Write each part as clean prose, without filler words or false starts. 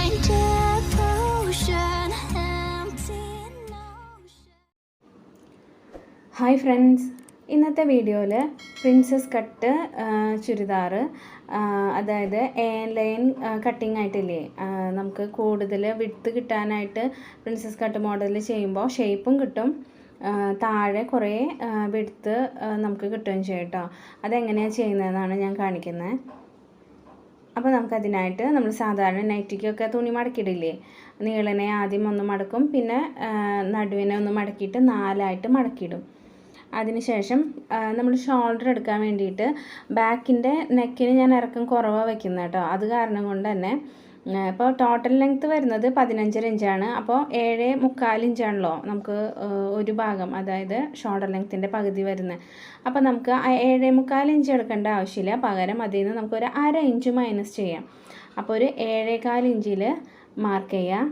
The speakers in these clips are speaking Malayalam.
blind devotion, empty notion. Hi friends, ഇന്നത്തെ വീഡിയോയിൽ പ്രിൻസസ് കട്ട് ചുരിദാർ, അതായത് എ ലൈൻ കട്ടിങ് ആയിട്ടില്ലേ, നമുക്ക് കൂടുതൽ വിഡ്ത്ത് കിട്ടാനായിട്ട് പ്രിൻസസ് കട്ട് മോഡൽ ചെയ്യുമ്പോൾ ഷേപ്പും കിട്ടും, താഴെ കുറേ വിഡ്ത്ത് നമുക്ക് കിട്ടുകയും ചെയ്യും കേട്ടോ. അതെങ്ങനെയാണ് ചെയ്യുന്നതെന്നാണ് ഞാൻ കാണിക്കുന്നത്. അപ്പോൾ നമുക്കതിനായിട്ട് നമ്മൾ സാധാരണ നൈറ്റിക്കൊക്കെ തുണി മടക്കിയിടില്ലേ, നീളനെ ആദ്യം ഒന്ന് മടക്കും, പിന്നെ നടുവിനെ ഒന്ന് മടക്കിയിട്ട് 4ആയിട്ട് മടക്കിയിടും. അതിനുശേഷം നമ്മൾ ഷോൾഡർ എടുക്കാൻ വേണ്ടിയിട്ട് ബാക്കിൻ്റെ നെക്കിന് ഞാൻ ഇറക്കം കുറവാണ് വയ്ക്കുന്നത് കേട്ടോ. അത് കാരണം കൊണ്ട് തന്നെ ഇപ്പോൾ ടോട്ടൽ ലെങ്ത്ത് വരുന്നത് 15.5 ഇഞ്ചാണ്. അപ്പോൾ 7.25 ഇഞ്ചാണല്ലോ നമുക്ക് ഒരു ഭാഗം, അതായത് ഷോൾഡർ ലെങ്ത്തിൻ്റെ പകുതി വരുന്നത്. അപ്പോൾ നമുക്ക് 7.25 ഇഞ്ച് എടുക്കേണ്ട ആവശ്യമില്ല, പകരം അതിൽ നിന്ന് നമുക്കൊരു 1/2 ഇഞ്ച് മൈനസ് ചെയ്യാം. അപ്പോൾ ഒരു 7.25 ഇഞ്ചിൽ മാർക്ക് ചെയ്യാം.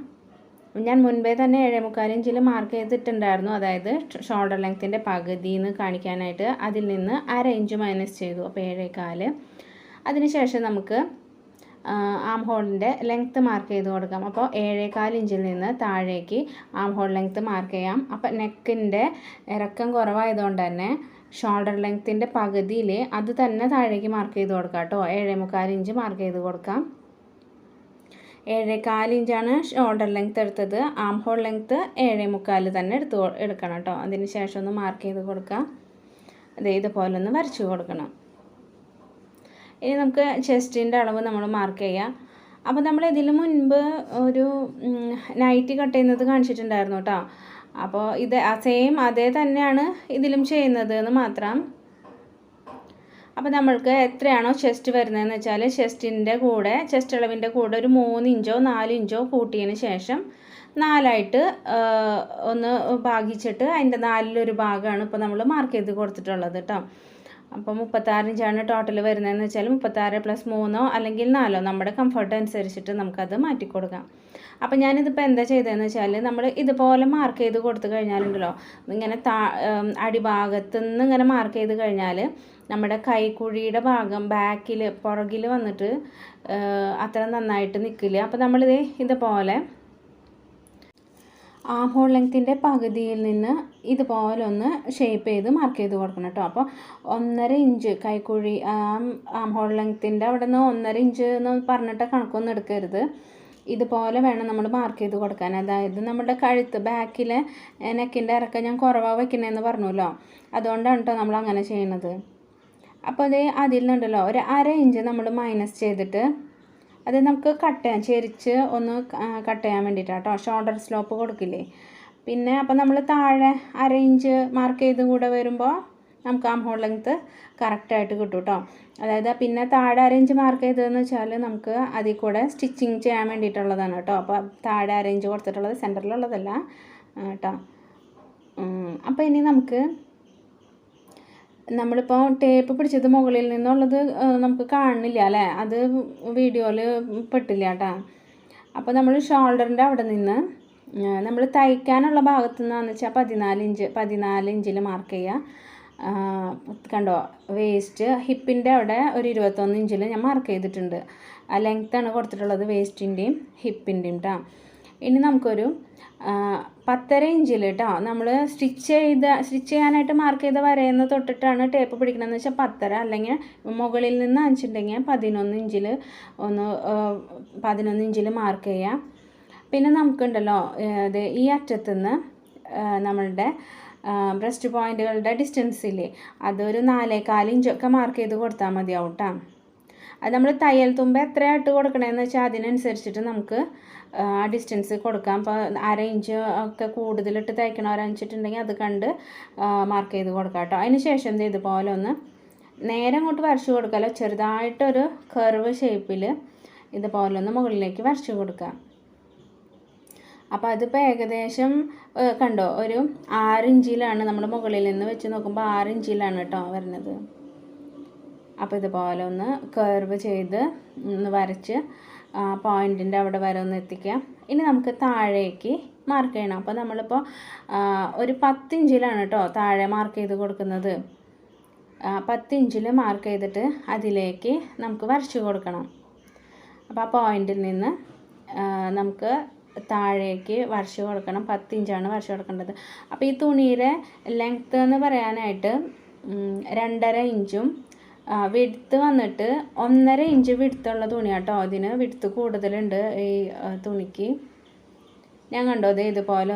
ഞാൻ മുൻപേ തന്നെ 7.25 ഇഞ്ചിൽ മാർക്ക് ചെയ്തിട്ടുണ്ടായിരുന്നു, അതായത് ഷോൾഡർ ലെങ്ത്തിൻ്റെ പകുതിന്ന് കാണിക്കാനായിട്ട്. അതിൽ നിന്ന് 1/2 ഇഞ്ച് മൈനസ് ചെയ്തു, അപ്പോൾ 7.25. അതിനുശേഷം നമുക്ക് ആം ഹോളിൻ്റെ ലെങ്ത്ത് മാർക്ക് ചെയ്ത് കൊടുക്കാം. അപ്പോൾ 7.25 ഇഞ്ചിൽ നിന്ന് താഴേക്ക് ആം ഹോൾ ലെങ്ത്ത് മാർക്ക് ചെയ്യാം. അപ്പോൾ നെക്കിൻ്റെ ഇറക്കം കുറവായതുകൊണ്ട് തന്നെ ഷോൾഡർ ലെങ്ത്തിൻ്റെ പകുതിയിൽ അത് തന്നെ താഴേക്ക് മാർക്ക് ചെയ്ത് കൊടുക്കാം കേട്ടോ. 7.25 ഇഞ്ച് മാർക്ക് ചെയ്ത് കൊടുക്കാം. 7.25 ഇഞ്ചാണ് ഷോൾഡർ ലെങ്ത്ത് എടുത്തത്. ആം ഹോൾ ലെങ്ത്ത് 7.25 തന്നെ എടുക്കണം കേട്ടോ. അതിന് ശേഷം ഒന്ന് മാർക്ക് ചെയ്ത് കൊടുക്കാം. ഇതുപോലെ ഒന്ന് വരച്ച് കൊടുക്കണം. ഇനി നമുക്ക് ചെസ്റ്റിൻ്റെ അളവ് നമ്മൾ മാർക്ക് ചെയ്യാം. അപ്പോൾ നമ്മൾ ഇതിന് മുൻപ് ഒരു നൈറ്റി കട്ട് ചെയ്യുന്നത് കാണിച്ചിട്ടുണ്ടായിരുന്നു കേട്ടോ. അപ്പോൾ ഇത് സെയിം അതേ തന്നെയാണ് ഇതിലും ചെയ്യുന്നത് എന്ന് മാത്രം. അപ്പോൾ നമ്മൾക്ക് എത്രയാണോ ചെസ്റ്റ് വരുന്നതെന്ന് വെച്ചാൽ ചെസ്റ്റിൻ്റെ കൂടെ, ചെസ്റ്റ് അളവിൻ്റെ കൂടെ ഒരു 3 ഇഞ്ചോ 4 ഇഞ്ചോ കൂട്ടിയതിന് ശേഷം 4ആയിട്ട് ഒന്ന് ഭാഗിച്ചിട്ട് അതിൻ്റെ 4-1 ഭാഗമാണ് ഇപ്പോൾ നമ്മൾ മാർക്ക് ചെയ്ത് കൊടുത്തിട്ടുള്ളത് കേട്ടോ. അപ്പോൾ 36 ഇഞ്ചാണ് ടോട്ടൽ വരുന്നതെന്ന് വെച്ചാൽ 36 + 3 അല്ലെങ്കിൽ 4 നമ്മുടെ കംഫർട്ട് അനുസരിച്ചിട്ട് നമുക്കത് മാറ്റി കൊടുക്കാം. അപ്പോൾ ഞാനിതിപ്പോൾ എന്താ ചെയ്തതെന്ന് വെച്ചാൽ, നമ്മൾ ഇതുപോലെ മാർക്ക് ചെയ്ത് കൊടുത്തു കഴിഞ്ഞാലുണ്ടല്ലോ, ഇങ്ങനെ അടിഭാഗത്തു നിന്ന് ഇങ്ങനെ മാർക്ക് ചെയ്ത് കഴിഞ്ഞാൽ നമ്മുടെ കൈക്കുഴിയുടെ ഭാഗം ബാക്കിൽ പുറകിൽ വന്നിട്ട് അത്ര നന്നായിട്ട് നിൽക്കില്ല. അപ്പോൾ നമ്മളിത് ഇതുപോലെ ആം ഹോൾ ലെങ്ത്തിൻ്റെ പകുതിയിൽ നിന്ന് ഇതുപോലെ ഒന്ന് ഷേപ്പ് ചെയ്ത് മാർക്ക് ചെയ്ത് കൊടുക്കണം കേട്ടോ. അപ്പോൾ 1.5 ഇഞ്ച് കൈക്കുഴി ആം ഹോൾ ലെങ്ത്തിൻ്റെ അവിടെ നിന്ന് 1.5 ഇഞ്ച് എന്ന് പറഞ്ഞിട്ട് കണക്കൊന്നും എടുക്കരുത്. ഇതുപോലെ വേണം നമ്മൾ മാർക്ക് ചെയ്ത് കൊടുക്കാൻ. അതായത് നമ്മുടെ കഴുത്ത് ബാക്കിലെ നെക്കിൻ്റെ ഇറക്കം ഞാൻ കുറവാണ് വയ്ക്കണതെന്ന് പറഞ്ഞല്ലോ, അതുകൊണ്ടാണ് കേട്ടോ നമ്മൾ അങ്ങനെ ചെയ്യുന്നത്. അപ്പോൾ അതിൽ നിന്നുണ്ടല്ലോ ഒരു 1/2 ഇഞ്ച് നമ്മൾ മൈനസ് ചെയ്തിട്ട് അത് നമുക്ക് കട്ട് ചെയ്യാം, ചെരിച്ച് ഒന്ന് കട്ട് ചെയ്യാൻ വേണ്ടിയിട്ടാണ് കേട്ടോ. ഷോൾഡർ സ്ലോപ്പ് കൊടുക്കില്ലേ. പിന്നെ അപ്പോൾ നമ്മൾ താഴെ 1/2 ഇഞ്ച് മാർക്ക് ചെയ്ത് കൂടെ വരുമ്പോൾ നമുക്ക് ആം ഹോൾ ലെങ്ത്ത് കറക്റ്റായിട്ട് കിട്ടും കേട്ടോ. അതായത് പിന്നെ താഴെ 1/2 ഇഞ്ച് മാർക്ക് ചെയ്തതെന്ന് വെച്ചാൽ നമുക്ക് അതിൽ കൂടെ സ്റ്റിച്ചിങ് ചെയ്യാൻ വേണ്ടിയിട്ടുള്ളതാണ് കേട്ടോ. അപ്പോൾ താഴെ 1/2 ഇഞ്ച് കൊടുത്തിട്ടുള്ളത് സെൻറ്ററിലുള്ളതല്ല കേട്ടോ. അപ്പോൾ ഇനി നമ്മളിപ്പോൾ ടേപ്പ് പിടിച്ചത് മുകളിൽ നിന്നുള്ളത് നമുക്ക് കാണുന്നില്ല അല്ലേ, അത് വീഡിയോയിൽ പെട്ടില്ല കേട്ടോ. അപ്പോൾ നമ്മൾ ഷോൾഡറിൻ്റെ അവിടെ നിന്ന് നമ്മൾ തയ്ക്കാനുള്ള ഭാഗത്തു നിന്നാന്ന് വെച്ചാൽ 14 ഇഞ്ചിൽ മാർക്ക് ചെയ്യുക. കണ്ടോ, വേസ്റ്റ് ഹിപ്പിൻ്റെ അവിടെ ഒരു 21 ഇഞ്ചിൽ ഞാൻ മാർക്ക് ചെയ്തിട്ടുണ്ട്. ആ ലെങ്ത്താണ് കൊടുത്തിട്ടുള്ളത് വേസ്റ്റിൻ്റെയും ഹിപ്പിൻ്റെയും കേട്ടോ. ഇനി നമുക്കൊരു 10.5 ഇഞ്ചിൽ കേട്ടോ നമ്മൾ സ്റ്റിച്ച് ചെയ്യാനായിട്ട് മാർക്ക് ചെയ്ത വരയെന്ന് തൊട്ടിട്ടാണ് ടേപ്പ് പിടിക്കണമെന്ന് വെച്ചാൽ 10.5, അല്ലെങ്കിൽ മുകളിൽ നിന്ന് അഞ്ചിട്ടുണ്ടെങ്കിൽ 11 ഇഞ്ചിൽ 11 ഇഞ്ചിൽ മാർക്ക് ചെയ്യാം. പിന്നെ നമുക്കുണ്ടല്ലോ ഈ അറ്റത്തുനിന്ന് നമ്മളുടെ ബ്രസ്റ്റ് പോയിൻറ്റുകളുടെ ഡിസ്റ്റൻസില്ലേ, അതൊരു 4.25 ഇഞ്ചൊക്കെ മാർക്ക് ചെയ്ത് കൊടുത്താൽ മതിയാവും കേട്ടോ. അത് നമ്മൾ തയ്യൽ തുമ്പ് എത്രയായിട്ട് കൊടുക്കണമെന്ന് വെച്ചാൽ അതിനനുസരിച്ചിട്ട് നമുക്ക് ആ ഡിസ്റ്റൻസ് കൊടുക്കാം. അപ്പോൾ 1/2 ഇഞ്ച് ഒക്കെ കൂടുതലിട്ട് തയ്ക്കണവരനുസരിച്ചിട്ടുണ്ടെങ്കിൽ അത് കണ്ട് മാർക്ക് ചെയ്ത് കൊടുക്കാം കേട്ടോ. അതിന് ശേഷം ഇതുപോലെ ഒന്ന് നേരെ അങ്ങോട്ട് വരച്ച് കൊടുക്കാമല്ലോ, ചെറുതായിട്ടൊരു കർവ് ഷേപ്പിൽ ഇതുപോലെ ഒന്ന് മുകളിലേക്ക് വരച്ച് കൊടുക്കാം. അപ്പോൾ അതിപ്പോൾ ഏകദേശം കണ്ടോ ഒരു 6 ഇഞ്ചിലാണ് നമ്മൾ മുകളിൽ നിന്ന് വെച്ച് നോക്കുമ്പോൾ 6 ഇഞ്ചിലാണ് കേട്ടോ വരുന്നത്. അപ്പോൾ ഇതുപോലെ ഒന്ന് കർവ് ചെയ്ത് ഒന്ന് വരച്ച് പോയിൻറ്റിൻ്റെ അവിടെ വരെ ഒന്ന് എത്തിക്കാം. ഇനി നമുക്ക് താഴേക്ക് മാർക്ക് ചെയ്യണം. അപ്പോൾ നമ്മളിപ്പോൾ ഒരു 10 ഇഞ്ചിലാണ് കേട്ടോ താഴെ മാർക്ക് ചെയ്ത് കൊടുക്കുന്നത്. 10 ഇഞ്ചിൽ മാർക്ക് ചെയ്തിട്ട് അതിലേക്ക് നമുക്ക് വരച്ച് കൊടുക്കണം. അപ്പോൾ ആ പോയിൻറ്റിൽ നിന്ന് നമുക്ക് താഴേക്ക് വരച്ച് കൊടുക്കണം. 10 ഇഞ്ചാണ് വരച്ച് കൊടുക്കേണ്ടത്. അപ്പോൾ ഈ തുണിയുടെ ലെങ്ത്ത് എന്ന് പറയാനായിട്ട് 2.5 ഇഞ്ചും വിഡ്ത്ത് വന്നിട്ട് 1.5 ഇഞ്ച് വിഡ്ത്തുള്ള തുണിയാട്ടോ. അതിന് വിഡ്ത്ത് കൂടുതലുണ്ട് ഈ തുണിക്ക്. ഞാൻ കണ്ടോ ഇതുപോലെ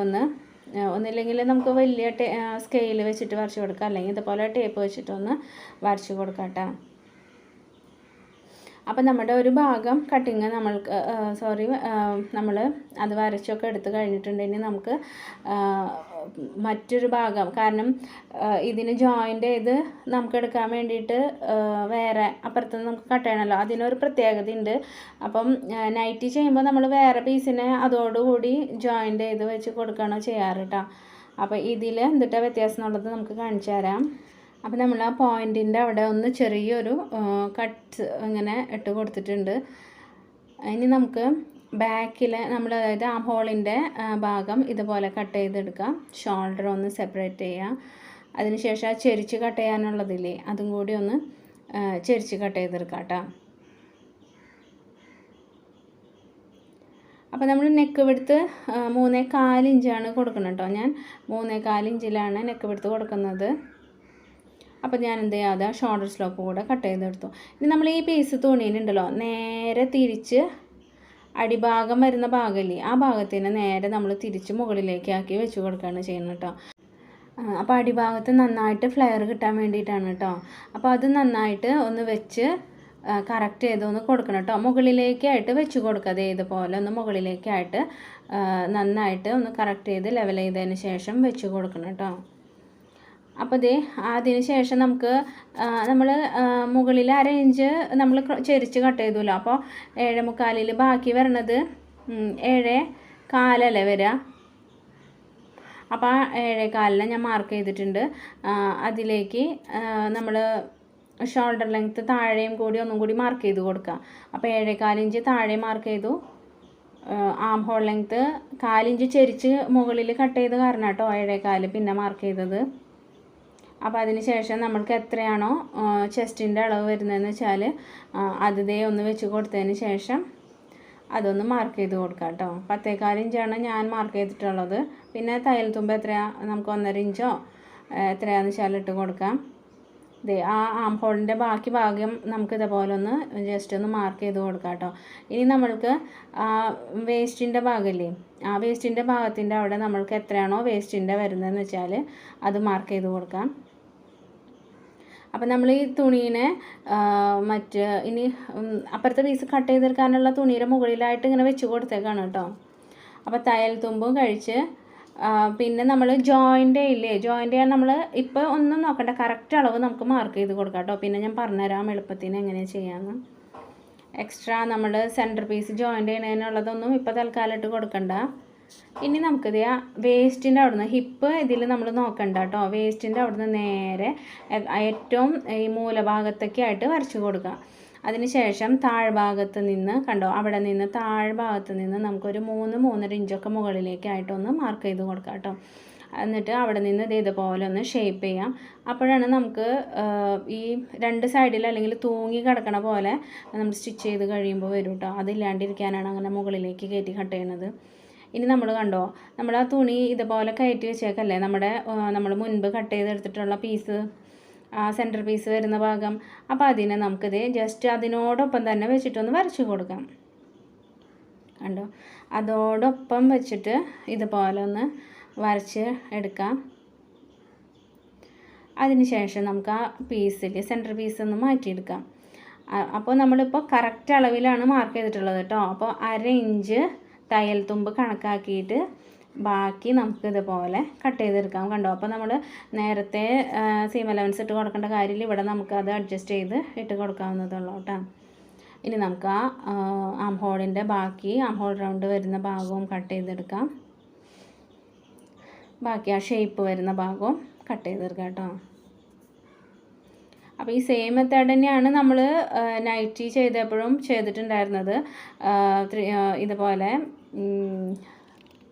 ഒന്നില്ലെങ്കിൽ നമുക്ക് വലിയ സ്കെയിൽ വെച്ചിട്ട് വരച്ച് കൊടുക്കാം, അല്ലെങ്കിൽ ഇതുപോലെ ടേപ്പ് വെച്ചിട്ടൊന്ന് വരച്ച് കൊടുക്കാം കേട്ടോ. അപ്പം നമ്മുടെ ഒരു ഭാഗം കട്ടിങ് നമ്മൾ അത് വരച്ചൊക്കെ എടുത്ത് കഴിഞ്ഞിട്ടുണ്ടെങ്കിൽ നമുക്ക് മറ്റൊരു ഭാഗം, കാരണം ഇതിന് ജോയിൻ്റ് ചെയ്ത് നമുക്ക് എടുക്കാൻ വേണ്ടിയിട്ട് വേറെ അപ്പുറത്തുനിന്ന് നമുക്ക് കട്ട് ചെയ്യണമല്ലോ, അതിനൊരു പ്രത്യേകത ഉണ്ട്. അപ്പം നൈറ്റി ചെയ്യുമ്പോൾ നമ്മൾ വേറെ പീസിനെ അതോടുകൂടി ജോയിൻ്റ് ചെയ്ത് വെച്ച് കൊടുക്കുകയാണോ ചെയ്യാറ് കേട്ടോ. അപ്പോൾ ഇതിൽ എന്തിട്ടാ വ്യത്യാസം എന്നുള്ളത് നമുക്ക് കാണിച്ചു തരാം. അപ്പോൾ നമ്മൾ ആ പോയിൻറ്റിൻ്റെ അവിടെ ഒന്ന് ചെറിയൊരു കട്ട് ഇങ്ങനെ ഇട്ട് കൊടുത്തിട്ടുണ്ട്. ഇനി നമുക്ക് ബാക്കിൽ അതായത് ആം ഹോളിൻ്റെ ഭാഗം ഇതുപോലെ കട്ട് ചെയ്തെടുക്കാം. ഷോൾഡർ ഒന്ന് സെപ്പറേറ്റ് ചെയ്യാം. അതിനുശേഷം ആ ചെരിച്ച് കട്ട് ചെയ്യാനുള്ളതില്ലേ അതും കൂടി ഒന്ന് ചെരിച്ച് കട്ട് ചെയ്തെടുക്കാം കേട്ടോ. അപ്പോൾ നമ്മൾ നെക്ക് വിഡ്ത്ത് 3.25 ഇഞ്ചാണ് കൊടുക്കുന്നത് കേട്ടോ. ഞാൻ 3.25 ഇഞ്ചിലാണ് നെക്ക് വിഡ്ത്ത് കൊടുക്കുന്നത്. അപ്പോൾ ഞാൻ എന്ത് ചെയ്യാതെ ഷോൾഡർ സ്ലോപ്പ് കൂടെ കട്ട് ചെയ്തെടുത്തു. ഇനി നമ്മൾ ഈ പീസ് തുണിയിലുണ്ടല്ലോ നേരെ തിരിച്ച് അടിഭാഗം വരുന്ന ഭാഗമില്ലേ ആ ഭാഗത്തിന് നേരെ നമ്മൾ തിരിച്ച് മുകളിലേക്ക് ആക്കി വെച്ച് കൊടുക്കുകയാണ് ചെയ്യുന്നത് കേട്ടോ. അപ്പോൾ അടിഭാഗത്ത് നന്നായിട്ട് ഫ്ലെയർ കിട്ടാൻ വേണ്ടിയിട്ടാണ് കേട്ടോ. അപ്പോൾ അത് നന്നായിട്ട് ഒന്ന് വെച്ച് കറക്റ്റ് ചെയ്തൊന്ന് കൊടുക്കണം കേട്ടോ. മുകളിലേക്കായിട്ട് വെച്ച് കൊടുക്കുക. ഇതുപോലെ ഒന്ന് മുകളിലേക്കായിട്ട് നന്നായിട്ട് ഒന്ന് കറക്റ്റ് ചെയ്ത് ലെവൽ ചെയ്തതിന് ശേഷം വെച്ച് കൊടുക്കണം കേട്ടോ. അപ്പോൾ അതിന് ശേഷം നമ്മൾ മുകളിൽ 1/2 ഇഞ്ച് നമ്മൾ ചെരിച്ച് കട്ട് ചെയ്തല്ലോ. അപ്പോൾ 7.25 ബാക്കി വരണത് 7.25 വരിക. അപ്പോൾ 7.25 ഞാൻ മാർക്ക് ചെയ്തിട്ടുണ്ട്. അതിലേക്ക് നമ്മൾ ഷോൾഡർ ലെങ്ത്ത് താഴെയും കൂടി ഒന്നും കൂടി മാർക്ക് ചെയ്ത് കൊടുക്കുക. അപ്പോൾ 7.25 ഇഞ്ച് താഴെ മാർക്ക് ചെയ്തു. ആം ഹോൾ ലെങ്ത്ത് 4 ഇഞ്ച് ചെരിച്ച് മുകളിൽ കട്ട് ചെയ്ത് കാരണം കേട്ടോ 7.25 പിന്നെ മാർക്ക് ചെയ്തത്. അപ്പോൾ അതിന് ശേഷം നമ്മൾക്ക് എത്രയാണോ ചെസ്റ്റിൻ്റെ അളവ് വരുന്നതെന്ന് വെച്ചാൽ അത് ഒന്ന് വെച്ച് കൊടുത്തതിന് ശേഷം അതൊന്ന് മാർക്ക് ചെയ്ത് കൊടുക്കാം കേട്ടോ. 10.25 ഇഞ്ചാണ് ഞാൻ മാർക്ക് ചെയ്തിട്ടുള്ളത്. പിന്നെ തയ്യൽ തുമ്പ് എത്രയാണ് നമുക്ക് 1.5 ഇഞ്ചോ എത്രയാണെന്ന് വെച്ചാൽ ഇട്ട് കൊടുക്കാം. ആ ആം ഹോളിൻ്റെ ബാക്കി ഭാഗം നമുക്ക് ഇതേപോലെ ഒന്ന് ജസ്റ്റ് ഒന്ന് മാർക്ക് ചെയ്ത് കൊടുക്കാം കേട്ടോ. ഇനി നമ്മൾക്ക് വേസ്റ്റിൻ്റെ ഭാഗമില്ലേ ആ വേസ്റ്റിൻ്റെ ഭാഗത്തിൻ്റെ അവിടെ നമ്മൾക്ക് എത്രയാണോ വേസ്റ്റിൻ്റെ വരുന്നതെന്ന് വെച്ചാൽ അത് മാർക്ക് ചെയ്ത് കൊടുക്കാം. അപ്പം നമ്മൾ ഈ തുണീനെ ഇനി അപ്പുറത്തെ പീസ് കട്ട് ചെയ്തെടുക്കാനുള്ള തുണിയുടെ മുകളിലായിട്ട് ഇങ്ങനെ വെച്ച് കൊടുത്തേക്കാണ് കേട്ടോ. അപ്പോൾ തയ്യൽ തുമ്പും കഴിച്ച് പിന്നെ നമ്മൾ ജോയിൻ്റ് ചെയ്യാൻ നമ്മൾ ഇപ്പോൾ ഒന്നും നോക്കണ്ട, കറക്റ്റ് അളവ് നമുക്ക് മാർക്ക് ചെയ്ത് കൊടുക്കാം കേട്ടോ. പിന്നെ ഞാൻ പറഞ്ഞുതരാം എളുപ്പത്തിന് എങ്ങനെയാണ് ചെയ്യാമെന്ന്. എക്സ്ട്രാ നമ്മൾ സെൻറ്റർ പീസ് ജോയിൻ്റ് ചെയ്യുന്നതിനുള്ളതൊന്നും ഇപ്പോൾ തൽക്കാലം ഇട്ട് കൊടുക്കണ്ട. ഇനി നമുക്കിത് വേസ്റ്റിൻ്റെ അവിടുന്ന് ഹിപ്പ് ഇതിൽ നമ്മൾ നോക്കണ്ട കേട്ടോ. വേസ്റ്റിൻ്റെ അവിടുന്ന് നേരെ ഏറ്റവും ഈ മൂലഭാഗത്തൊക്കെ ആയിട്ട് വരച്ച് കൊടുക്കുക. അതിനുശേഷം താഴ്ഭാഗത്ത് നിന്ന് കണ്ടോ അവിടെ നിന്ന് താഴ്ഭാഗത്ത് നിന്ന് നമുക്കൊരു 3-3.5 ഇഞ്ചൊക്കെ മുകളിലേക്കായിട്ടൊന്ന് മാർക്ക് ചെയ്ത് കൊടുക്കാം കേട്ടോ. എന്നിട്ട് അവിടെ നിന്ന് ഇതുപോലെ ഒന്ന് ഷേപ്പ് ചെയ്യാം. അപ്പോഴാണ് നമുക്ക് ഈ രണ്ട് സൈഡിൽ അല്ലെങ്കിൽ തൂങ്ങി കിടക്കണ പോലെ നമ്മൾ സ്റ്റിച്ച് ചെയ്ത് കഴിയുമ്പോൾ വരും കേട്ടോ. അതില്ലാണ്ടിരിക്കാനാണ് അങ്ങനെ മുകളിലേക്ക് കയറ്റി കട്ട് ചെയ്യണത്. ഇനി നമ്മൾ കണ്ടോ നമ്മൾ ആ തുണി ഇതുപോലെ കയറ്റി വെച്ചേക്കല്ലേ നമ്മൾ മുൻപ് കട്ട് ചെയ്തെടുത്തിട്ടുള്ള പീസ് സെൻറ്റർ പീസ് വരുന്ന ഭാഗം. അപ്പോൾ അതിനെ നമുക്കിത് ജസ്റ്റ് അതിനോടൊപ്പം തന്നെ വെച്ചിട്ടൊന്ന് വരച്ച് കൊടുക്കാം. കണ്ടോ അതോടൊപ്പം വെച്ചിട്ട് ഇതുപോലെ ഒന്ന് വരച്ച് എടുക്കാം. അതിന് ശേഷം നമുക്ക് ആ പീസിൽ സെൻറ്റർ പീസ് ഒന്ന് മാറ്റിയെടുക്കാം. അപ്പോൾ നമ്മളിപ്പോൾ കറക്റ്റ് അളവിലാണ് മാർക്ക് ചെയ്തിട്ടുള്ളത് കേട്ടോ. അപ്പോൾ 1/2 ഇഞ്ച് തയ്യൽ തുമ്പ് കണക്കാക്കിയിട്ട് ബാക്കി നമുക്ക് ഇതുപോലെ കട്ട് ചെയ്തെടുക്കാം. കണ്ടോ അപ്പോൾ നമ്മൾ നേരത്തെ സീം അലവൻസ് ഇട്ട് കൊടുക്കേണ്ട കാര്യമില്ല. ഇവിടെ നമുക്കത് അഡ്ജസ്റ്റ് ചെയ്ത് ഇട്ട് കൊടുക്കാവുന്നതുള്ളൂ കേട്ടോ. ഇനി നമുക്ക് ആ ആം ഹോളിൻ്റെ ബാക്കി ആം ഹോൾ റൗണ്ട് വരുന്ന ഭാഗവും കട്ട് ചെയ്തെടുക്കാം. ബാക്കി ആ ഷേപ്പ് വരുന്ന ഭാഗവും കട്ട് ചെയ്തെടുക്കാം കേട്ടോ. അപ്പോൾ ഈ സെയിം മെത്തേഡ് തന്നെയാണ് നമ്മൾ നൈറ്റി ചെയ്തപ്പോഴും ചെയ്തിട്ടുണ്ടായിരുന്നത്. ഇതുപോലെ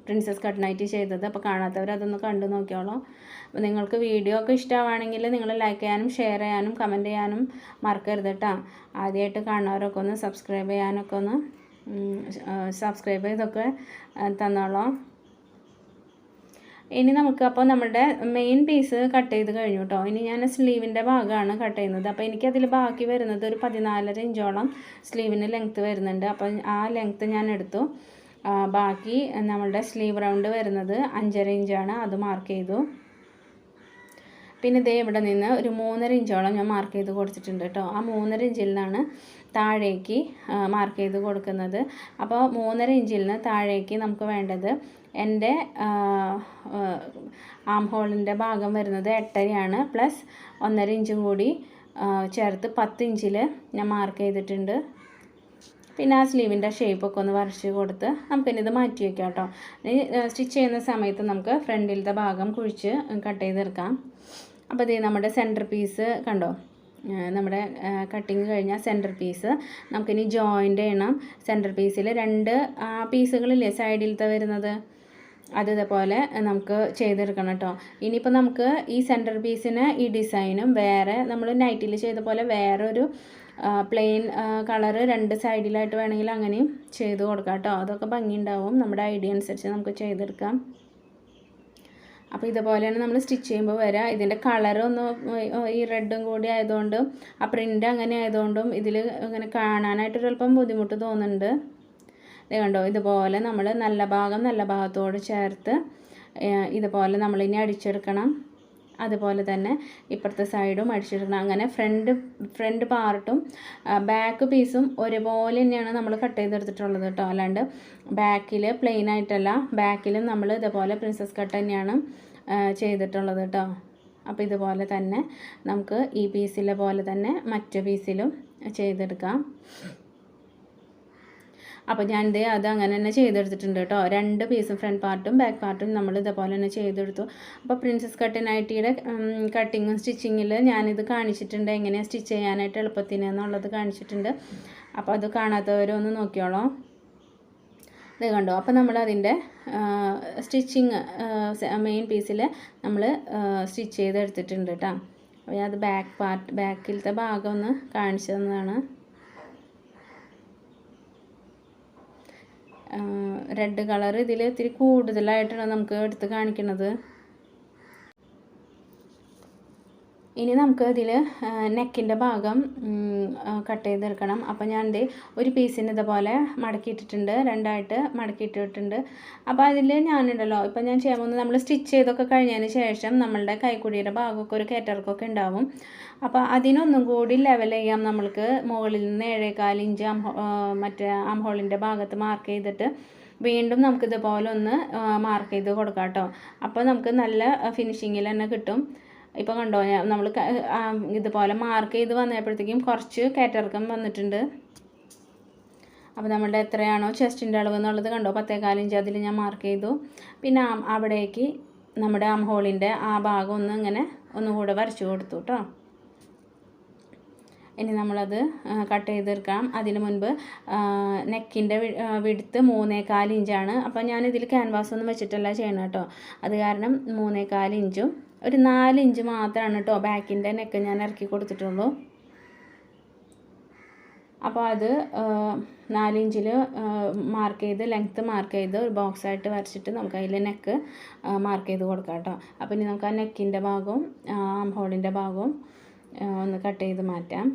പ്രിൻസസ് കട്ട് നൈറ്റി ചെയ്തത്. അപ്പോൾ കാണാത്തവർ അതൊന്ന് കണ്ടു നോക്കിയോളൂ. അപ്പോൾ നിങ്ങൾക്ക് വീഡിയോ ഒക്കെ ഇഷ്ടമാണെങ്കിൽ നിങ്ങൾ ലൈക്ക് ചെയ്യാനും ഷെയർ ചെയ്യാനും കമൻറ്റ് ചെയ്യാനും മറക്കരുത് കേട്ടോ. ആദ്യമായിട്ട് കാണുന്നവരൊക്കെ ഒന്ന് സബ്സ്ക്രൈബ് ചെയ്യാനൊക്കെ ഒന്ന് സബ്സ്ക്രൈബ് ചെയ്തൊക്കെ തന്നോളാം. ഇനി നമുക്ക് അപ്പോൾ നമ്മുടെ മെയിൻ പീസ് കട്ട് ചെയ്ത് കഴിഞ്ഞു കേട്ടോ. ഇനി ഞാൻ സ്ലീവിൻ്റെ ഭാഗമാണ് കട്ട് ചെയ്യുന്നത്. അപ്പോൾ എനിക്കതിൽ ബാക്കി വരുന്നത് ഒരു 14.5 ഇഞ്ചോളം സ്ലീവിന് ലെങ്ത്ത് വരുന്നുണ്ട്. അപ്പോൾ ആ ലെങ്ത്ത് ഞാൻ എടുത്തു. ബാക്കി നമ്മളുടെ സ്ലീവ് റൗണ്ട് വരുന്നത് 5.5 ഇഞ്ചാണ്, അത് മാർക്ക് ചെയ്തു. പിന്നെ ഇതേ ഇവിടെ നിന്ന് ഒരു 3.5 ഇഞ്ചോളം ഞാൻ മാർക്ക് ചെയ്ത് കൊടുത്തിട്ടുണ്ട് കേട്ടോ. ആ 3.5 ഇഞ്ചിൽ നിന്നാണ് താഴേക്ക് മാർക്ക് ചെയ്ത് കൊടുക്കുന്നത്. അപ്പോൾ 3.5 ഇഞ്ചിൽ നിന്ന് താഴേക്ക് നമുക്ക് വേണ്ടത് എൻ്റെ ആം ഹോളിൻ്റെ ഭാഗം വരുന്നത് 8.5 പ്ലസ് 1.5 ഇഞ്ചും കൂടി ചേർത്ത് 10 ഇഞ്ചിൽ ഞാൻ മാർക്ക് ചെയ്തിട്ടുണ്ട്. പിന്നെ ആ സ്ലീവിൻ്റെ ഷേപ്പൊക്കെ ഒന്ന് വരച്ച് കൊടുത്ത് നമുക്കിനി ഇത് മാറ്റി വയ്ക്കാം കേട്ടോ. ഇനി സ്റ്റിച്ച് ചെയ്യുന്ന സമയത്ത് നമുക്ക് ഫ്രണ്ടിലത്തെ ഭാഗം കുഴിച്ച് കട്ട് ചെയ്തെടുക്കാം. അപ്പോൾ ഇത് നമ്മുടെ സെൻറ്റർ പീസ് കണ്ടോ, നമ്മുടെ കട്ടിങ് കഴിഞ്ഞാൽ സെൻറ്റർ പീസ് നമുക്കിനി ജോയിൻ്റ് ചെയ്യണം. സെൻറ്റർ പീസിൽ 2 പീസുകളില്ലേ സൈഡിലത്തെ വരുന്നത്, അത് ഇതേപോലെ നമുക്ക് ചെയ്തെടുക്കണം കേട്ടോ. ഇനിയിപ്പോൾ നമുക്ക് ഈ സെൻറ്റർ പീസിന് ഈ ഡിസൈനും വേറെ നമ്മൾ നൈറ്റിൽ ചെയ്ത പോലെ വേറൊരു പ്ലെയിൻ കളറ് 2 സൈഡിലായിട്ട് വേണമെങ്കിൽ അങ്ങനെയും ചെയ്ത് കൊടുക്കാം കേട്ടോ. അതൊക്കെ ഭംഗിയുണ്ടാവും. നമ്മുടെ ഐഡിയ അനുസരിച്ച് നമുക്ക് ചെയ്തെടുക്കാം. അപ്പോൾ ഇതുപോലെയാണ് നമ്മൾ സ്റ്റിച്ച് ചെയ്യുമ്പോൾ വരിക. ഇതിൻ്റെ കളറൊന്ന് ഈ റെഡും കൂടി ആയതുകൊണ്ട് ആ പ്രിൻ്റ് അങ്ങനെ ആയതുകൊണ്ടും ഇതിൽ ഇങ്ങനെ കാണാനായിട്ടൊരല്പം ബുദ്ധിമുട്ട് തോന്നുന്നുണ്ട്. ഇത് കണ്ടോ, ഇതുപോലെ നമ്മൾ നല്ല ഭാഗത്തോട് ചേർത്ത് ഇതുപോലെ നമ്മളിനി അടിച്ചെടുക്കണം. അതുപോലെ തന്നെ ഇപ്പുറത്തെ സൈഡും അടിച്ചെടുക്കണം. അങ്ങനെ ഫ്രണ്ട് പാർട്ടും ബാക്ക് പീസും ഒരുപോലെ തന്നെയാണ് നമ്മൾ കട്ട് ചെയ്തെടുത്തിട്ടുള്ളത് കേട്ടോ. അല്ലാണ്ട് ബാക്കിൽ പ്ലെയിൻ ആയിട്ടല്ല, ബാക്കിലും നമ്മൾ ഇതുപോലെ പ്രിൻസസ് കട്ട് തന്നെയാണ് ചെയ്തിട്ടുള്ളത് കേട്ടോ. അപ്പോൾ ഇതുപോലെ തന്നെ നമുക്ക് ഈ പീസിലെ പോലെ തന്നെ മറ്റു പീസിലും ചെയ്തെടുക്കാം. അപ്പോൾ ഞാൻ അത് അങ്ങനെ തന്നെ ചെയ്തെടുത്തിട്ടുണ്ട് കേട്ടോ. 2 പീസും ഫ്രണ്ട് പാർട്ടും ബാക്ക് പാർട്ടും നമ്മൾ ഇതേപോലെ തന്നെ ചെയ്തെടുത്തു. അപ്പോൾ പ്രിൻസസ് കട്ട് നൈറ്റിയുടെ കട്ടിങ്ങും സ്റ്റിച്ചിങ്ങിൽ ഞാനിത് കാണിച്ചിട്ടുണ്ട്, എങ്ങനെയാണ് സ്റ്റിച്ച് ചെയ്യാനായിട്ട് എളുപ്പത്തിന് എന്നുള്ളത് കാണിച്ചിട്ടുണ്ട്. അപ്പോൾ അത് കാണാത്തവരൊന്ന് നോക്കിയോളൂ. ഇത് കണ്ടോ, അപ്പോൾ നമ്മൾ അതിൻ്റെ സ്റ്റിച്ചിങ് മെയിൻ പീസിൽ നമ്മൾ സ്റ്റിച്ച് ചെയ്തെടുത്തിട്ടുണ്ട് കേട്ടോ. അപ്പോൾ അത് ബാക്കിലത്തെ ഭാഗം ഒന്ന് കാണിച്ചു തന്നതാണ്. റെഡ് കളർ ഇതിൽ ഇത്തിരി കൂടുതലായിട്ടാണ് നമുക്ക് എടുത്ത് കാണിക്കുന്നത്. ഇനി നമുക്ക് ഇതിൽ നെക്കിൻ്റെ ഭാഗം കട്ട് ചെയ്തെടുക്കണം. അപ്പോൾ ഞാൻ ഒരു പീസിന് ഇതുപോലെ മടക്കിയിട്ടിട്ടുണ്ട്, 2ആയിട്ട് മടക്കിയിട്ടിട്ടുണ്ട്. അപ്പോൾ അതിൽ ഞാനുണ്ടല്ലോ, ഇപ്പോൾ ഞാൻ ചെയ്യാൻ പോകുന്നത് നമ്മൾ സ്റ്റിച്ച് ചെയ്തൊക്കെ കഴിഞ്ഞതിന് ശേഷം നമ്മളുടെ കൈക്കുടിയുടെ ഭാഗമൊക്കെ ഒരു കയറ്റിറക്കമൊക്കെ ഉണ്ടാവും. അപ്പോൾ അതിനൊന്നും കൂടി ലെവൽ ചെയ്യാം. നമ്മൾക്ക് മുകളിൽ നിന്ന് 7.25 ഇഞ്ച് മറ്റേ ആം ഹോളിൻ്റെ ഭാഗത്ത് മാർക്ക് ചെയ്തിട്ട് വീണ്ടും നമുക്കിതുപോലെ ഒന്ന് മാർക്ക് ചെയ്ത് കൊടുക്കാം കേട്ടോ. അപ്പോൾ നമുക്ക് നല്ല ഫിനിഷിങ്ങിൽ തന്നെ കിട്ടും. ഇപ്പോൾ കണ്ടോ, നമ്മൾ ഇതുപോലെ മാർക്ക് ചെയ്ത് വന്നപ്പോഴത്തേക്കും കുറച്ച് കയറ്റിറക്കം വന്നിട്ടുണ്ട്. അപ്പോൾ നമ്മളുടെ എത്രയാണോ ചെസ്റ്റിൻ്റെ അളവ് എന്നുള്ളത് കണ്ടോ, 10.25 ഇഞ്ച് അതിൽ ഞാൻ മാർക്ക് ചെയ്തു. പിന്നെ അവിടേക്ക് നമ്മുടെ ആം ഹോളിൻ്റെ ആ ഭാഗം ഒന്ന് ഇങ്ങനെ ഒന്നുകൂടെ വരച്ചു കൊടുത്തു കേട്ടോ. ഇനി നമ്മളത് കട്ട് ചെയ്തെടുക്കാം. അതിന് മുൻപ് നെക്കിൻ്റെ വിഡ്ത്ത് 3.25 ഇഞ്ചാണ്. അപ്പോൾ ഞാനിതിൽ ക്യാൻവാസ് ഒന്നും വെച്ചിട്ടല്ല ചെയ്യണം കേട്ടോ. അത് കാരണം 3.25 ഇഞ്ചും ഒരു 4 ഇഞ്ച് മാത്രമാണ് കേട്ടോ ബാക്കിൻ്റെ നെക്ക് ഞാൻ ഇറക്കി കൊടുത്തിട്ടുള്ളൂ. അപ്പോൾ അത് 4 ഇഞ്ചിൽ മാർക്ക് ചെയ്ത് ലെങ്ത്ത് മാർക്ക് ചെയ്ത് ഒരു ബോക്സായിട്ട് വരച്ചിട്ട് നമുക്ക് അതിൽ നെക്ക് മാർക്ക് ചെയ്ത് കൊടുക്കാം കേട്ടോ. അപ്പോൾ ഇനി നമുക്ക് ആ നെക്കിൻ്റെ ഭാഗവും ആം ഹോളിൻ്റെ ഭാഗവും ഒന്ന് കട്ട് ചെയ്ത് മാറ്റാം.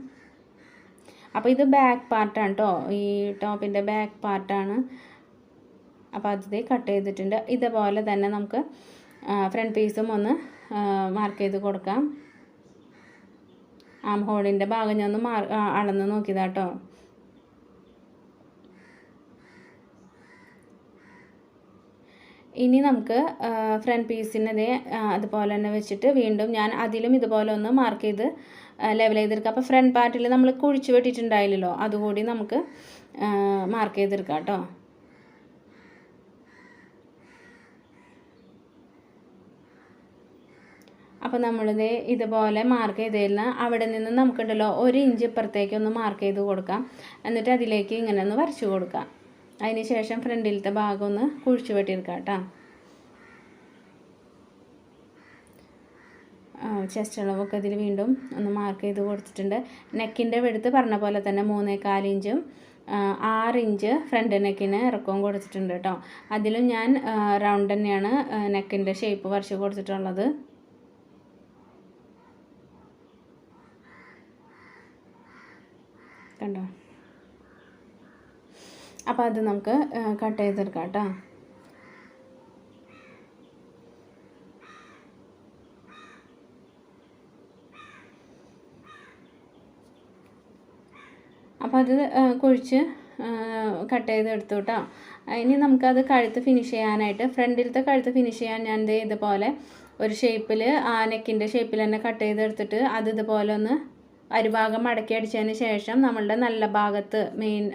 അപ്പോൾ ഇത് ബാക്ക് പാർട്ടാണ് കേട്ടോ, ഈ ടോപ്പിൻ്റെ ബാക്ക് പാർട്ടാണ്. അപ്പോൾ അത് കട്ട് ചെയ്തിട്ടുണ്ട്. ഇതുപോലെ തന്നെ നമുക്ക് ഫ്രണ്ട് പീസും ഒന്ന് മാർക്ക് ചെയ്ത് കൊടുക്കാം. ആം ഹോളിൻ്റെ ഭാഗം ഞാൻ ഒന്ന് അളന്ന് നോക്കിയതാട്ടോ. ഇനി നമുക്ക് ഫ്രണ്ട് പീസിനെ അതുപോലെ തന്നെ വെച്ചിട്ട് വീണ്ടും ഞാൻ അതിലും ഇതുപോലെ ഒന്ന് മാർക്ക് ചെയ്ത് ലെവൽ ചെയ്തെടുക്കുക. അപ്പോൾ ഫ്രണ്ട് പാർട്ടിൽ നമ്മൾ കുഴിച്ച് വെട്ടിയിട്ടുണ്ടായില്ലല്ലോ, അതുകൂടി നമുക്ക് മാർക്ക് ചെയ്തെടുക്കാം കേട്ടോ. അപ്പോൾ നമ്മളിത് ഇതുപോലെ മാർക്ക് ചെയ്തിരുന്ന അവിടെ നിന്ന് നമുക്കുണ്ടല്ലോ 1 ഇഞ്ച് ഇപ്പുറത്തേക്ക് ഒന്ന് മാർക്ക് ചെയ്ത് കൊടുക്കാം. എന്നിട്ട് അതിലേക്ക് ഇങ്ങനെ ഒന്ന് വരച്ചു കൊടുക്കാം. അതിന് ശേഷം ഫ്രണ്ടിലത്തെ ഭാഗം ഒന്ന് കുഴിച്ച് വെട്ടിയെടുക്കാം കേട്ടോ. ചെസ്റ്റ് അളവൊക്കെ ഇതിൽ വീണ്ടും ഒന്ന് മാർക്ക് ചെയ്ത് കൊടുത്തിട്ടുണ്ട്. നെക്കിൻ്റെ വെടുത്ത് പറഞ്ഞ പോലെ തന്നെ 3.25 ഇഞ്ചും 6 ഇഞ്ച് ഫ്രണ്ട് നെക്കിന് ഇറക്കവും കൊടുത്തിട്ടുണ്ട് കേട്ടോ. അതിലും ഞാൻ റൗണ്ട് തന്നെയാണ് നെക്കിൻ്റെ ഷേപ്പ് വരച്ച് കൊടുത്തിട്ടുള്ളത്. കണ്ടോ? അപ്പോൾ അത് നമുക്ക് കട്ട് ചെയ്തെടുക്കാം കേട്ടോ. അപ്പോൾ അത് കുഴിച്ച് കട്ട് ചെയ്തെടുത്തു കേട്ടോ. ഇനി നമുക്കത് കഴുത്ത് ഫിനിഷ് ചെയ്യാനായിട്ട്, ഫ്രണ്ടിലത്തെ കഴുത്ത് ഫിനിഷ് ചെയ്യാൻ ഞാൻ ഇതുപോലെ ഒരു ഷേപ്പിൽ ആ നെക്കിൻ്റെ ഷേപ്പിൽ തന്നെ കട്ട് ചെയ്തെടുത്തിട്ട് അത് ഇതുപോലെ ഒന്ന് അരിഭാഗം മടക്കി അടിച്ചതിന് ശേഷം നമ്മളുടെ നല്ല ഭാഗത്ത് മെയിൻ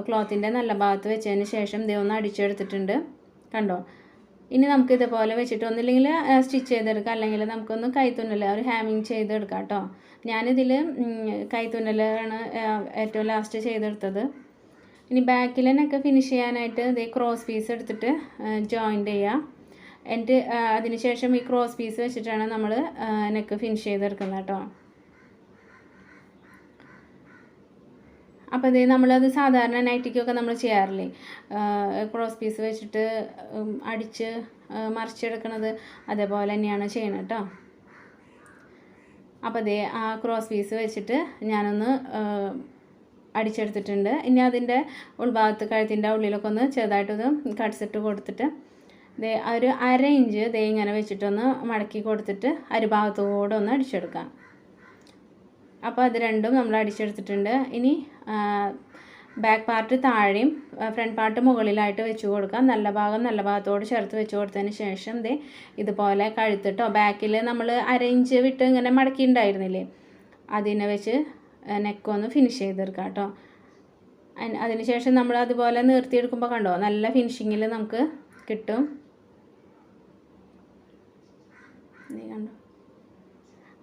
ക്ലോത്തിൻ്റെ നല്ല ഭാഗത്ത് വെച്ചതിന് ശേഷം ഒന്ന് അടിച്ചെടുത്തിട്ടുണ്ട്. കണ്ടോ? ഇനി നമുക്ക് ഇതുപോലെ വെച്ചിട്ട് ഒന്നില്ലെങ്കിൽ സ്റ്റിച്ച് ചെയ്തെടുക്കാം, അല്ലെങ്കിൽ നമുക്കൊന്ന് കൈത്തുന്നൽ ഒരു ഹാമിങ് ചെയ്തെടുക്കാം കേട്ടോ. ഞാനിതിൽ കൈത്തുന്നലാണ് ഏറ്റവും ലാസ്റ്റ് ചെയ്തെടുത്തത്. ഇനി ബാക്കിലൊക്കെ ഫിനിഷ് ചെയ്യാനായിട്ട് ഇതേ ക്രോസ് പീസ് എടുത്തിട്ട് ജോയിൻ്റ് ചെയ്യാം. എന്നിട്ട് അതിന് ശേഷം ഈ ക്രോസ് പീസ് വെച്ചിട്ടാണ് നമ്മൾ നെക്ക് ഫിനിഷ് ചെയ്തെടുക്കുന്നത് കേട്ടോ. അപ്പോൾ നമ്മളത് സാധാരണ നൈറ്റിക്കൊക്കെ നമ്മൾ ചെയ്യാറില്ലേ, ക്രോസ് പീസ് വെച്ചിട്ട് അടിച്ച് മറിച്ചെടുക്കണത്, അതേപോലെ തന്നെയാണ് ചെയ്യണം കേട്ടോ. അപ്പോൾ ആ ക്രോസ് പീസ് വെച്ചിട്ട് ഞാനൊന്ന് അടിച്ചെടുത്തിട്ടുണ്ട്. ഇനി അതിൻ്റെ ഉൾഭാഗത്ത് കഴുത്തിൻ്റെ ഉള്ളിലൊക്കെ ഒന്ന് ചെറുതായിട്ടൊന്ന് കട്ട്സിട്ട് കൊടുത്തിട്ട് ഒരു 1/2 ഇഞ്ച് ഇങ്ങനെ വെച്ചിട്ടൊന്ന് മടക്കി കൊടുത്തിട്ട് അരിഭാഗത്തോടെ ഒന്ന് അടിച്ചെടുക്കാം. അപ്പോൾ അത് രണ്ടും നമ്മൾ അടിച്ചെടുത്തിട്ടുണ്ട്. ഇനി ബാക്ക് പാർട്ട് താഴെയും ഫ്രണ്ട് പാർട്ട് മുകളിലായിട്ട് വെച്ച് കൊടുക്കാം. നല്ല ഭാഗത്തോട് ചേർത്ത് വെച്ച് കൊടുത്തതിന് ശേഷം ഇതുപോലെ കഴുത്തിട്ടോ ബാക്കിൽ നമ്മൾ 1/2 ഇഞ്ച് വിട്ട് ഇങ്ങനെ മടക്കിയിട്ടുണ്ടായിരുന്നില്ലേ, അതിനെ വെച്ച് നെക്കൊന്ന് ഫിനിഷ് ചെയ്തെടുക്കാം കേട്ടോ. അതിന് ശേഷം നമ്മൾ അതുപോലെ നിർത്തിയെടുക്കുമ്പോൾ കണ്ടോ നല്ല ഫിനിഷിങ്ങിൽ നമുക്ക് കിട്ടും. കണ്ടോ?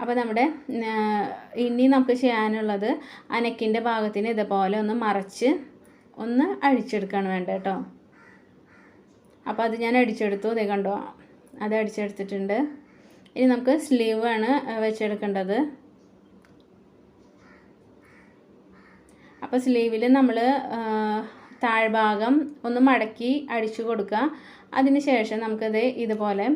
അപ്പോൾ നമ്മുടെ ഇനി നമുക്ക് ചെയ്യാനുള്ളത് ആ നെക്കിൻ്റെ ഭാഗത്തിന് ഇതുപോലെ ഒന്ന് മറച്ച് ഒന്ന് അടിച്ചെടുക്കുകയാണ് വേണ്ടത് കേട്ടോ. അപ്പോൾ അത് ഞാൻ അടിച്ചെടുത്തു. കണ്ടോ? അത് അടിച്ചെടുത്തിട്ടുണ്ട്. ഇനി നമുക്ക് സ്ലീവ് ആണ് വെച്ചെടുക്കേണ്ടത്. അപ്പോൾ സ്ലീവിൽ നമ്മൾ താഴ്ഭാഗം ഒന്ന് മടക്കി അടിച്ചു കൊടുക്കുക. അതിന് ശേഷം നമുക്കത് ഇതുപോലെ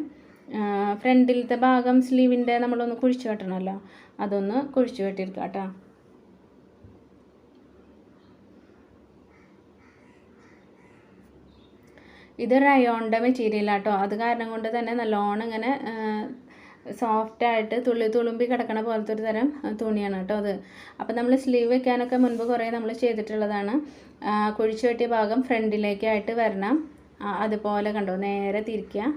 ഫ്രണ്ടിലത്തെ ഭാഗം സ്ലീവിൻ്റെ നമ്മളൊന്ന് കുഴിച്ച് വെട്ടണമല്ലോ, അതൊന്ന് കുഴിച്ച് വെട്ടിയെടുക്കുക കേട്ടോ. ഇത് റയോണിൻ്റെ മെറ്റീരിയലാട്ടോ. അത് കാരണം കൊണ്ട് തന്നെ നല്ലോണം ഇങ്ങനെ സോഫ്റ്റായിട്ട് തുളുമ്പി കിടക്കണ പോലത്തെ ഒരു തരം തുണിയാണ് കേട്ടോ അത്. അപ്പോൾ നമ്മൾ സ്ലീവ് വെക്കാനൊക്കെ മുൻപ് കുറേ നമ്മൾ ചെയ്തിട്ടുള്ളതാണ്. കുഴിച്ച് വെട്ടിയ ഭാഗം ഫ്രണ്ടിലേക്കായിട്ട് വരണം. അതുപോലെ കണ്ടോ നേരെ തിരിക്കുക.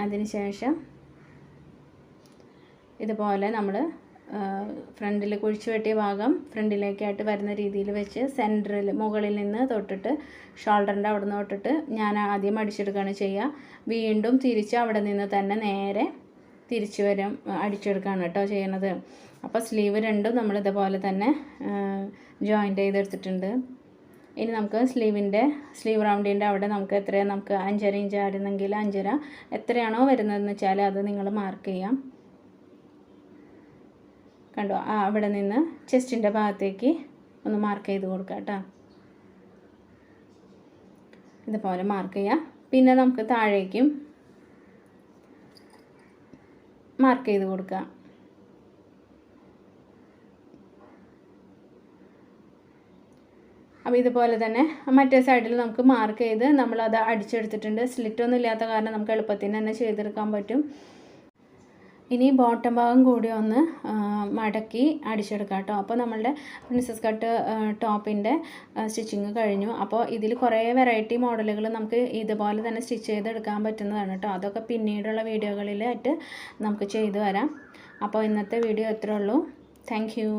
അതിന് ശേഷം ഇതുപോലെ നമ്മൾ ഫ്രണ്ടിൽ കുഴിച്ച് വെട്ടിയ ഭാഗം ഫ്രണ്ടിലേക്കായിട്ട് വരുന്ന രീതിയിൽ വെച്ച് സെൻറ്ററിൽ മുകളിൽ നിന്ന് തൊട്ടിട്ട് ഷോൾഡറിൻ്റെ അവിടെ നിന്ന് തൊട്ടിട്ട് ഞാൻ ആദ്യം അടിച്ചെടുക്കുകയാണ് ചെയ്യുക. വീണ്ടും തിരിച്ച് അവിടെ നിന്ന് തന്നെ നേരെ തിരിച്ച് വരും അടിച്ചെടുക്കുകയാണ് കേട്ടോ ചെയ്യണത്. അപ്പോൾ സ്ലീവ് രണ്ടും നമ്മൾ ഇതുപോലെ തന്നെ ജോയിൻ്റ് ചെയ്തെടുത്തിട്ടുണ്ട്. ഇനി നമുക്ക് സ്ലീവ് റൗണ്ടിൻ്റെ അവിടെ നമുക്ക് എത്രയാണ്, നമുക്ക് 5.5 ഇഞ്ച് ആയിരുന്നെങ്കിൽ 5.5 എത്രയാണോ വരുന്നതെന്ന് വെച്ചാൽ അത് നിങ്ങൾ മാർക്ക് ചെയ്യാം. കണ്ടോ? അവിടെ നിന്ന് ചെസ്റ്റിൻ്റെ ഭാഗത്തേക്ക് ഒന്ന് മാർക്ക് ചെയ്ത് കൊടുക്കുക കേട്ടോ. ഇതുപോലെ മാർക്ക് ചെയ്യാം. പിന്നെ നമുക്ക് താഴേക്കും മാർക്ക് ചെയ്ത് കൊടുക്കുക. അപ്പോൾ ഇതുപോലെ തന്നെ മറ്റേ സൈഡിൽ നമുക്ക് മാർക്ക് ചെയ്ത് നമ്മളത് അടിച്ചെടുത്തിട്ടുണ്ട്. സ്ലിറ്റൊന്നും ഇല്ലാത്ത കാരണം നമുക്ക് എളുപ്പത്തിന് തന്നെ ചെയ്തെടുക്കാൻ പറ്റും. ഇനി ബോട്ടം ഭാഗം കൂടി ഒന്ന് മടക്കി അടിച്ചെടുക്കാം കേട്ടോ. അപ്പോൾ നമ്മളുടെ പ്രിൻസസ് കട്ട് ടോപ്പിൻ്റെ സ്റ്റിച്ചിങ് കഴിഞ്ഞു. അപ്പോൾ ഇതിൽ കുറേ വെറൈറ്റി മോഡലുകൾ നമുക്ക് ഇതുപോലെ തന്നെ സ്റ്റിച്ച് ചെയ്തെടുക്കാൻ പറ്റുന്നതാണ് കേട്ടോ. അതൊക്കെ പിന്നീടുള്ള വീഡിയോകളിലായിട്ട് നമുക്ക് ചെയ്തു വരാം. അപ്പോൾ ഇന്നത്തെ വീഡിയോ ഇത്രയേ ഉള്ളൂ. Thank you.